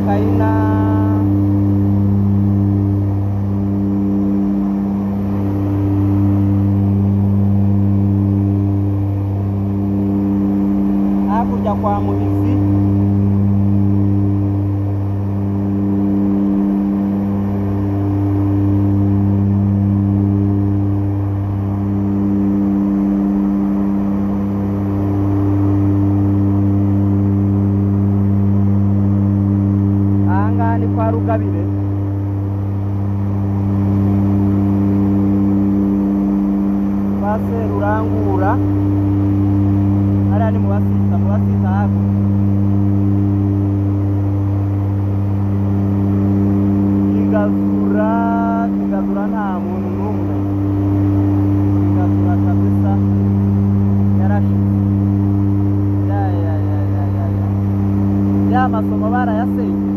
Kayina hakurya kwa Muhizi ahangani kwa Rugabire base Rurangura hariya ni mu basita hafi Kigazura nta muntu n'umwe Kigazura kabisa yarashize ya masomo barayasenge